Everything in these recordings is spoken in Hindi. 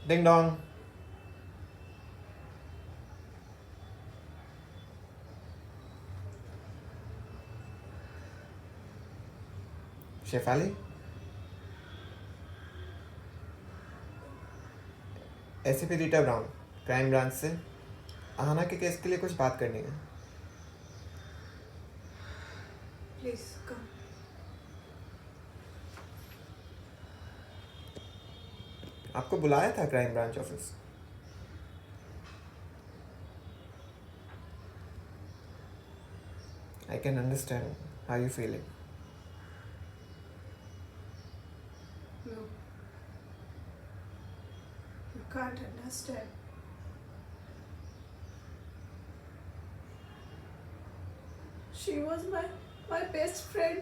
डिंग dong. Shefali, ACP Rita Brown, crime branch से। आहना के केस के लिए कुछ बात करनी है। Please come. आपको बुलाया था crime branch office. I can understand how you feeling. No, you can't understand. She was my best friend.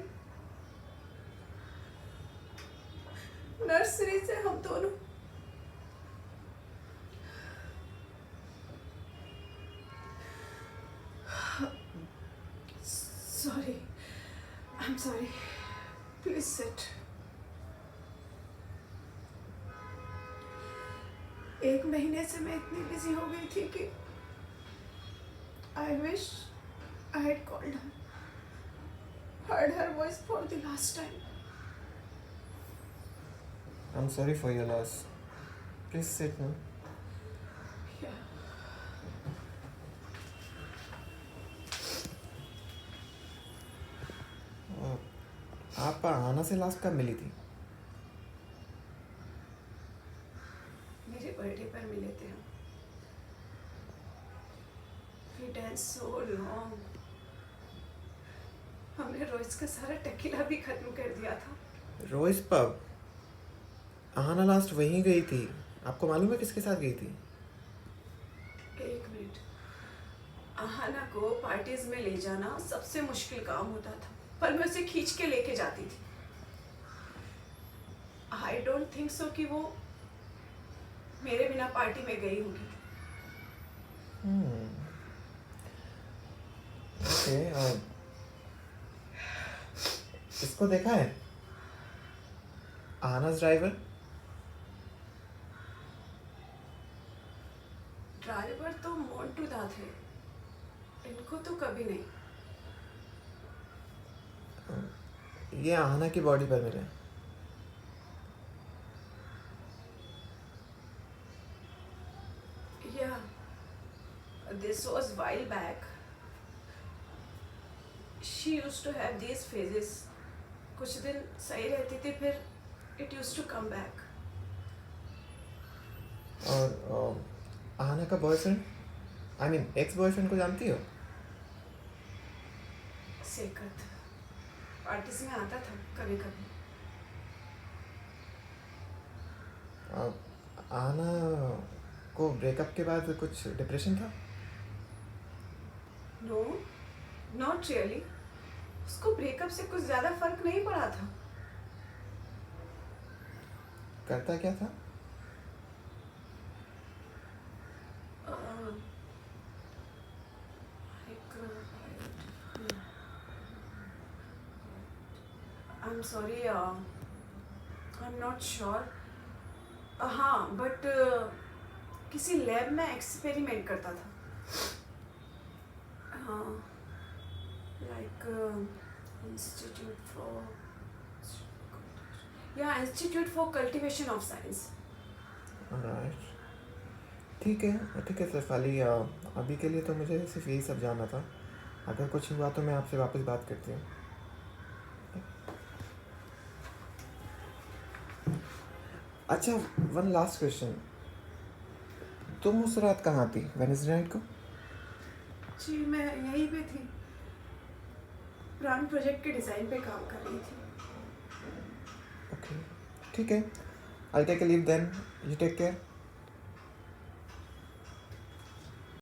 Nursery से हम दोनों। Sorry, I am sorry. Please sit. एक महीने से मैं इतनी बिजी हो गई थी कि I wish I had called her, heard her voice for the last time. I'm sorry for your loss. Please sit now. Yeah. आप आहना से लास्ट कब मिली थी? मेरे बर्थडे पर मिले थे हम। We danced so long. हमने रोज का सारा टकीला भी खत्म कर दिया था। Royce pub? आहना लास्ट वहीं गई थी। आपको मालूम है किसके साथ गई थी? एक मिनट। आहना को पार्टीज में ले जाना सबसे मुश्किल काम होता था, पर मैं उसे खींच के लेके जाती थी। आई डोंट थिंक सो कि वो मेरे बिना पार्टी में गई होगी। ओके, इसको देखा है? आहना's ड्राइवर? ड्राइवर तो मोंटू दा थे, इनको तो कभी नहीं। ये आहना की बॉडी पर मिले। Yeah, this was while back. She used to have these phases. कुछ दिन सही रहती थी, फिर it used to come back. और आहना का boyfriend, I mean ex boyfriend को जानती हो? सेकत पार्टीज में आता था कभी कभी। आहना को ब्रेकअप के बाद कुछ डिप्रेशन था? No, not really. उसको ब्रेकअप से कुछ ज्यादा फर्क नहीं पड़ा था। करता क्या था? I'm sorry, I'm not sure. हाँ, बट किसी लैब में एक्सपेरिमेंट करता था। हाँ, like institute for cultivation of science. Right, ठीक है शेफाली, अभी के लिए तो मुझे सिर्फ यही सब जानना था। अगर कुछ हुआ तो मैं आपसे वापस बात करती हूँ। अच्छा, वन लास्ट क्वेश्चन। तुम उस रात कहाँ थी, वेडनेसडे नाइट को? जी, मैं यहीं पे थी। ब्रांड प्रोजेक्ट के डिज़ाइन पे काम कर रही थी। ओके, ठीक है। I take a leave then. You take care.